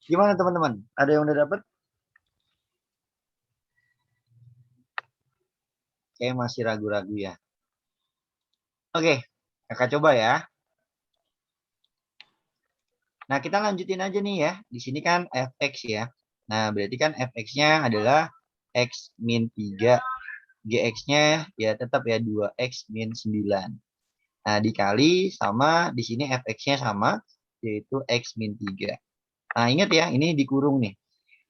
Gimana, teman-teman? Ada yang udah dapat? Kayak masih ragu-ragu ya. Oke, kakak coba ya. Nah, kita lanjutin aja nih ya. Di sini kan fx ya. Nah, berarti kan fx-nya adalah x min 3. Gx-nya ya tetap ya 2x min 9. Nah, dikali sama di sini fx-nya sama, yaitu x min 3. Nah, ingat ya, ini dikurung nih.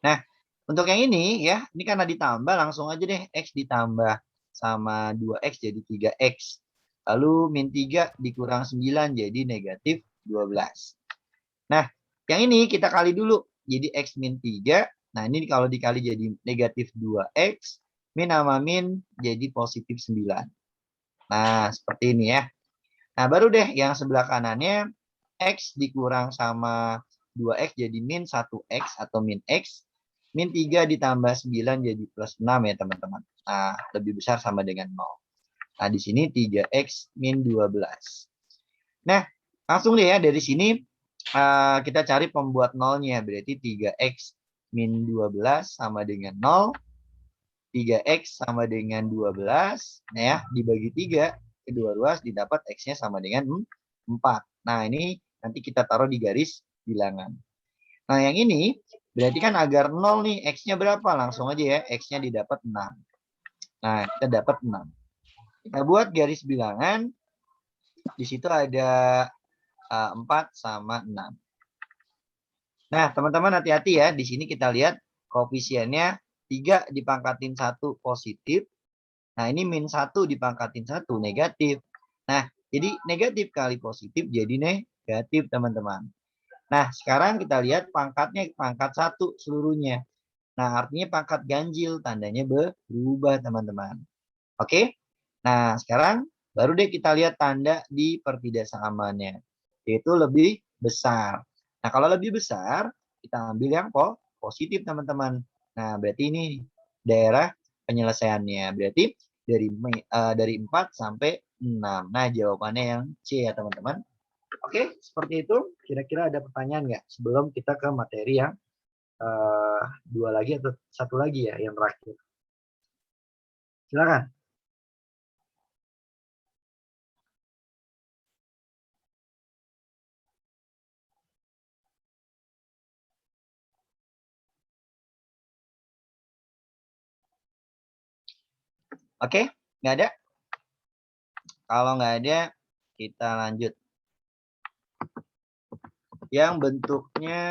Nah, untuk yang ini ya, ini karena ditambah, langsung aja deh x ditambah sama 2x jadi 3x. Lalu min 3 dikurang 9 jadi negatif 12. Nah, yang ini kita kali dulu. Jadi x min 3. Nah, ini kalau dikali jadi negatif 2x. Min sama min jadi positif 9. Nah, seperti ini ya. Nah, baru deh yang sebelah kanannya. X dikurang sama 2x jadi min 1x atau min x. Min 3 ditambah 9 jadi plus 6 ya teman-teman. Nah, lebih besar sama dengan 0. Nah, di sini 3x min 12. Nah, langsung deh ya dari sini kita cari pembuat nolnya. Berarti 3x min 12 sama dengan 0. 3x sama dengan 12. Nah ya, dibagi 3. Kedua ruas didapat x-nya sama dengan 4. Nah, ini nanti kita taruh di garis bilangan. Nah, yang ini berarti kan agar 0 nih, x-nya berapa? Langsung aja ya, x-nya didapat 6. Nah, kita dapat 6. Kita buat garis bilangan. Di situ ada 4 sama 6. Nah, teman-teman hati-hati ya. Di sini kita lihat koefisiennya 3 dipangkatin 1 positif. Nah, ini min 1 dipangkatin 1 negatif. Nah, jadi negatif kali positif jadi negatif, teman-teman. Nah, sekarang kita lihat pangkatnya pangkat 1 seluruhnya. Nah, artinya pangkat ganjil, tandanya berubah, teman-teman. Oke? Nah, sekarang baru deh kita lihat tanda di pertidaksamannya, yaitu lebih besar. Nah, kalau lebih besar, kita ambil yang positif, teman-teman. Nah, berarti ini daerah penyelesaiannya. Berarti dari 4 sampai 6. Nah, jawabannya yang C ya, teman-teman. Oke, seperti itu. Kira-kira ada pertanyaan nggak sebelum kita ke materi yang dua lagi atau satu lagi ya, yang terakhir. Silakan. Oke, nggak ada? Kalau nggak ada, kita lanjut. Yang bentuknya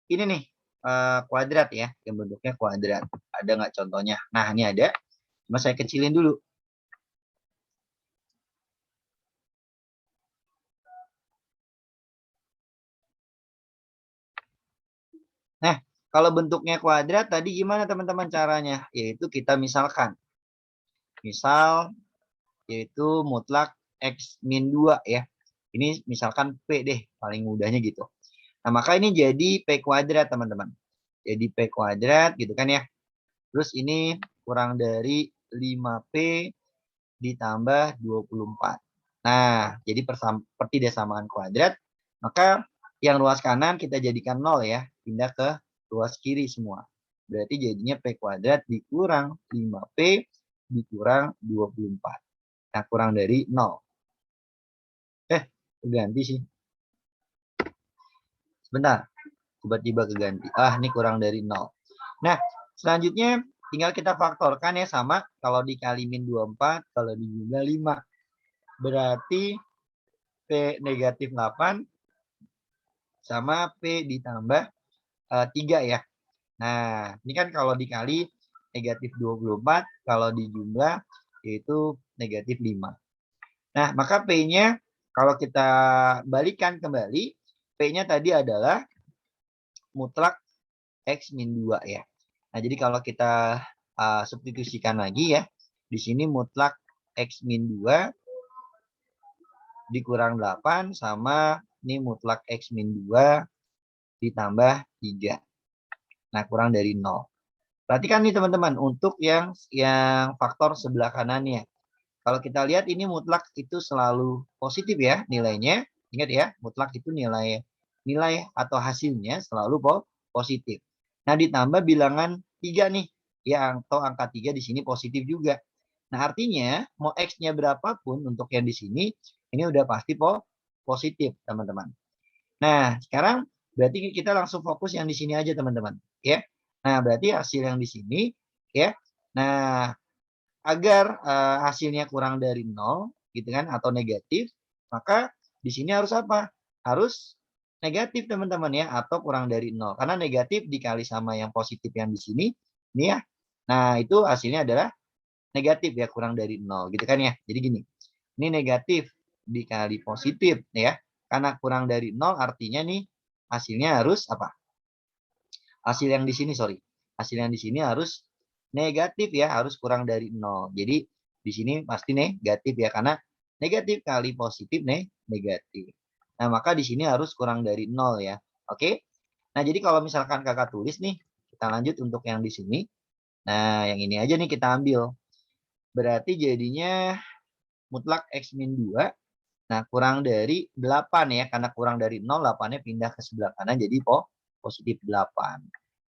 ini nih, kuadrat ya, yang bentuknya kuadrat. Ada nggak contohnya? Nah, ini ada. Cuma saya kecilin dulu. Nah, kalau bentuknya kuadrat tadi gimana teman-teman caranya? Yaitu kita misalkan. Misal, yaitu mutlak X min 2 ya. Ini misalkan P deh, paling mudahnya gitu. Nah, maka ini jadi P kuadrat teman-teman. Jadi P kuadrat gitu kan ya. Terus ini kurang dari 5P ditambah 24. Nah, jadi pertidaksamaan kuadrat, maka yang ruas kanan kita jadikan 0 ya, pindah ke ruas kiri semua. Berarti jadinya P kuadrat dikurang 5P dikurang 24. Nah, kurang dari 0. Ganti sih. Sebentar, tiba-tiba keganti. Ini kurang dari 0. Nah, selanjutnya tinggal kita faktorkan ya sama. Kalau dikali min 24, kalau dijumlah 5. Berarti P negatif 8 sama P ditambah 3 ya. Nah, ini kan kalau dikali negatif 24, kalau dijumlah yaitu negatif 5. Nah, maka P-nya kalau kita balikan kembali, P-nya tadi adalah mutlak X min 2 ya. Nah, jadi kalau kita substitusikan lagi ya, di sini mutlak X min 2 dikurang 8 sama ini mutlak X min 2 ditambah 3. Nah, kurang dari 0. Perhatikan nih teman-teman, untuk yang faktor sebelah kanannya. Kalau kita lihat ini mutlak itu selalu positif ya nilainya. Ingat ya, mutlak itu nilai atau hasilnya selalu positif. Nah, ditambah bilangan 3 nih. Ya, atau angka 3 di sini positif juga. Nah, artinya mau X-nya berapapun untuk yang di sini, ini udah pasti positif, teman-teman. Nah, sekarang berarti kita langsung fokus yang di sini aja, teman-teman. Ya. Nah, berarti hasil yang di sini, ya. Nah, agar hasilnya kurang dari 0, gitu kan, atau negatif, maka di sini harus apa? Harus negatif, teman-teman ya, atau kurang dari 0. Karena negatif dikali sama yang positif yang di sini, ini ya. Nah, itu hasilnya adalah negatif ya, kurang dari 0, gitu kan ya. Jadi gini, ini negatif dikali positif ya. Karena kurang dari 0 artinya nih hasilnya harus apa? Hasil yang di sini, sorry. Hasil yang di sini harus negatif ya, harus kurang dari 0. Jadi di sini pasti negatif ya, karena negatif kali positif negatif. Nah, maka di sini harus kurang dari 0 ya. Oke? Nah, jadi kalau misalkan kakak tulis nih, kita lanjut untuk yang di sini. Nah, yang ini aja nih kita ambil. Berarti jadinya mutlak X min 2. Nah, kurang dari 8 ya, karena kurang dari 0, 8-nya pindah ke sebelah kanan jadi positif 8.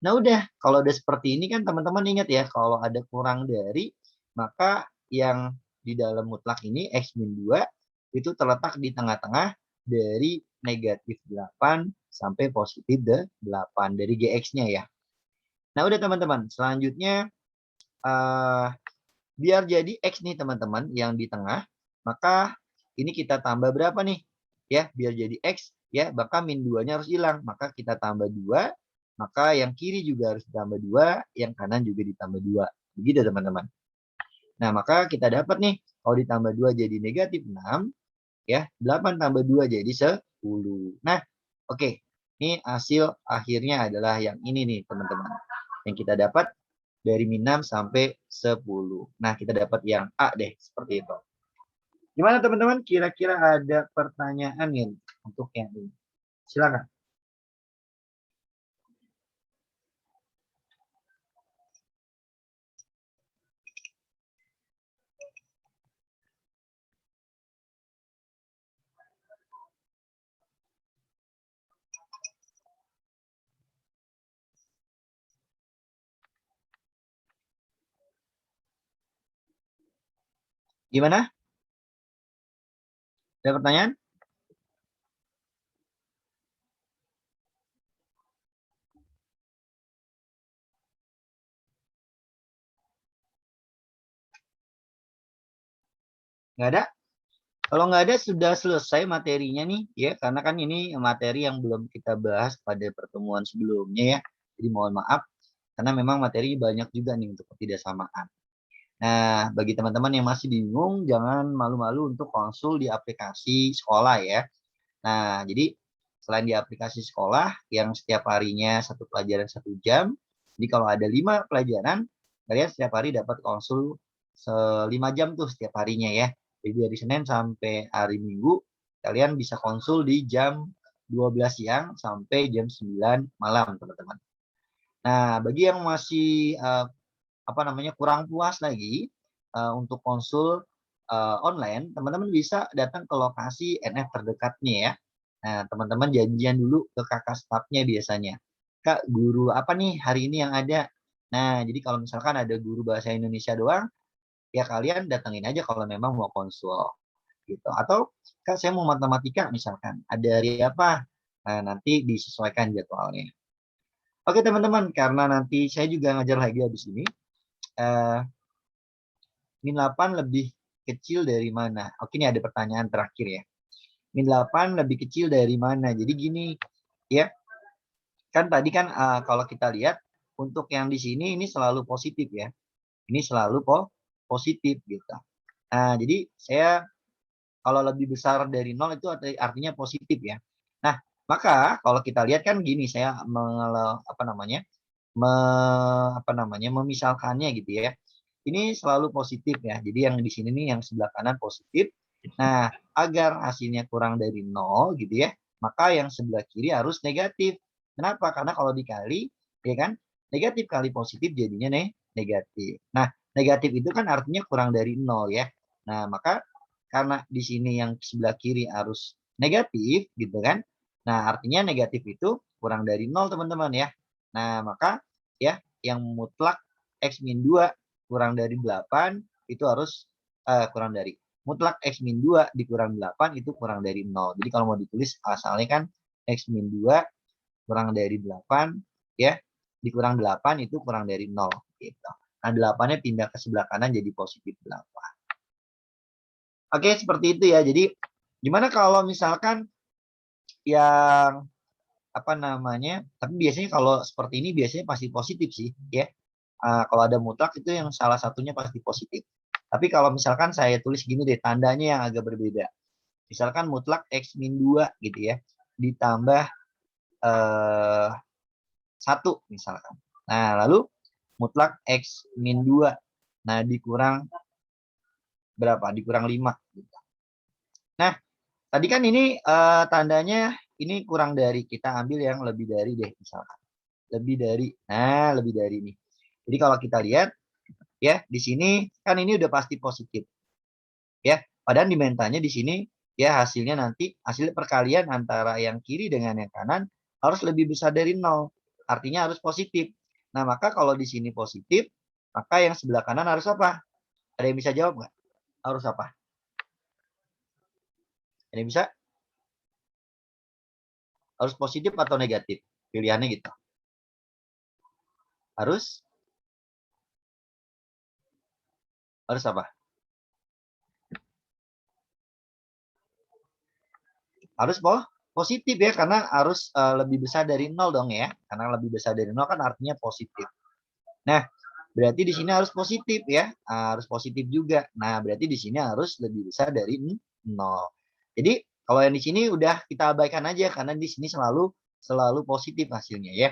Nah, udah, kalau udah seperti ini kan teman-teman ingat ya, kalau ada kurang dari, maka yang di dalam mutlak ini X min 2 itu terletak di tengah-tengah dari negatif 8 sampai positif 8 dari GX-nya ya. Nah, udah teman-teman, selanjutnya biar jadi X nih teman-teman yang di tengah, maka ini kita tambah berapa nih? Ya, biar jadi X, ya, maka min 2-nya harus hilang. Maka kita tambah 2, maka yang kiri juga harus ditambah 2, yang kanan juga ditambah 2. Begitu teman-teman. Nah, maka kita dapat nih, kalau ditambah 2 jadi negatif 6, ya, 8 tambah 2 jadi 10. Nah, oke. Ini hasil akhirnya adalah yang ini nih teman-teman. Yang kita dapat dari min 6 sampai 10. Nah, kita dapat yang A deh, seperti itu. Gimana teman-teman? Kira-kira ada pertanyaan nih untuk yang ini? Silakan. Gimana? Ada pertanyaan? Nggak ada? Kalau nggak ada, sudah selesai materinya nih, ya. Karena kan ini materi yang belum kita bahas pada pertemuan sebelumnya ya. Jadi mohon maaf, karena memang materi banyak juga nih untuk ketidaksamaan. Nah, bagi teman-teman yang masih bingung, jangan malu-malu untuk konsul di aplikasi sekolah ya. Nah, jadi selain di aplikasi sekolah yang setiap harinya satu pelajaran 1 jam, jadi kalau ada 5 pelajaran, kalian setiap hari dapat konsul 5 jam tuh setiap harinya ya. Jadi dari Senin sampai hari Minggu, kalian bisa konsul di jam 12 siang sampai jam 9 malam, teman-teman. Nah, bagi yang masih kurang puas lagi untuk konsul online, teman-teman bisa datang ke lokasi NF terdekatnya ya. Nah, teman-teman janjian dulu ke kakak stafnya biasanya. Kak, guru apa nih hari ini yang ada? Nah, jadi kalau misalkan ada guru bahasa Indonesia doang, ya kalian datengin aja kalau memang mau konsul gitu. Atau Kak, saya mau matematika misalkan, ada hari apa? Nah, nanti disesuaikan jadwalnya. Oke teman-teman, karena nanti saya juga ngajar lagi habis ini. Eh, Min 8 lebih kecil dari mana? Oke, ini ada pertanyaan terakhir ya. Min 8 lebih kecil dari mana? Jadi gini, ya. Kan tadi kan kalau kita lihat untuk yang di sini ini selalu positif ya. Ini selalu positif gitu. Nah, jadi saya kalau lebih besar dari 0 itu artinya positif ya. Nah, maka kalau kita lihat kan gini, saya memisalkannya gitu ya. Ini selalu positif ya. Jadi yang di sini nih yang sebelah kanan positif. Nah, agar hasilnya kurang dari 0 gitu ya, maka yang sebelah kiri harus negatif. Kenapa? Karena kalau dikali, ya kan, negatif kali positif jadinya negatif. Nah, negatif itu kan artinya kurang dari 0 ya. Nah, maka karena di sini yang sebelah kiri harus negatif gitu kan. Nah, artinya negatif itu kurang dari 0 teman-teman ya. Nah, maka ya yang mutlak X min 2 kurang dari 8 itu harus kurang dari mutlak X min 2 dikurang 8 itu kurang dari 0. Jadi kalau mau ditulis asalnya kan X min 2 kurang dari 8 ya dikurang 8 itu kurang dari 0 gitu. Nah 8-nya pindah ke sebelah kanan jadi positif 8. Oke seperti itu ya. Jadi gimana kalau misalkan yang tapi biasanya kalau seperti ini biasanya pasti positif sih ya. Kalau ada mutlak itu yang salah satunya pasti positif. Tapi kalau misalkan saya tulis gini deh, tandanya yang agak berbeda. Misalkan mutlak X min 2 gitu ya, ditambah 1 misalkan. Nah, lalu mutlak X min 2. Nah, dikurang berapa? Dikurang 5. Gitu. Nah, tadi kan ini tandanya ini kurang dari. Kita ambil yang lebih dari deh misalkan. Lebih dari. Nah, lebih dari nih. Jadi kalau kita lihat ya di sini kan ini udah pasti positif ya padahal dimintanya di sini ya hasilnya nanti hasil perkalian antara yang kiri dengan yang kanan harus lebih besar dari 0 artinya harus positif. Nah maka kalau di sini positif maka yang sebelah kanan harus apa? Ada yang bisa jawab nggak? Harus apa? Ada yang bisa? Harus positif atau negatif? Pilihannya gitu. Harus apa? Harus positif ya karena harus lebih besar dari 0 dong ya. Karena lebih besar dari 0 kan artinya positif. Nah, berarti di sini harus positif ya. Harus positif juga. Nah, berarti di sini harus lebih besar dari 0. Jadi, kalau yang di sini udah kita abaikan aja karena di sini selalu positif hasilnya ya.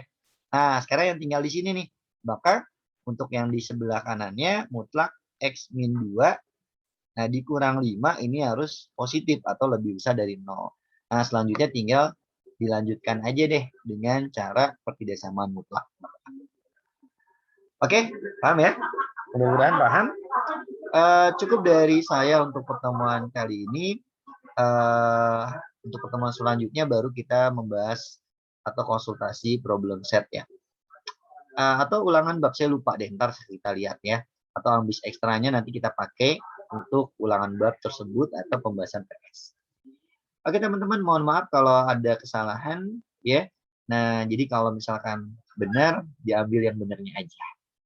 Nah, sekarang yang tinggal di sini nih. Maka Untuk yang di sebelah kanannya mutlak X min 2. Nah, dikurang 5 ini harus positif atau lebih besar dari 0. Nah, selanjutnya tinggal dilanjutkan aja deh dengan cara pertidasamaan mutlak. Oke, paham ya? Mudah-mudahan paham. Cukup dari saya untuk pertemuan kali ini. Untuk pertemuan selanjutnya baru kita membahas atau konsultasi problem set ya. Atau ulangan bab saya lupa deh, ntar kita lihat ya. Atau ambis ekstranya nanti kita pakai untuk ulangan bab tersebut atau pembahasan PS. Oke teman-teman, mohon maaf kalau ada kesalahan ya. Nah, jadi kalau misalkan benar, diambil yang benarnya aja.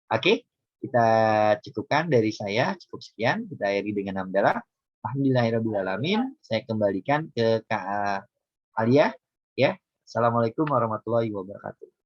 Oke, kita cukupkan dari saya, cukup sekian. Kita akhiri dengan hamdalah. Alhamdulillahirrahmanirrahim. Saya kembalikan ke Kak Alia ya. Assalamualaikum warahmatullahi wabarakatuh.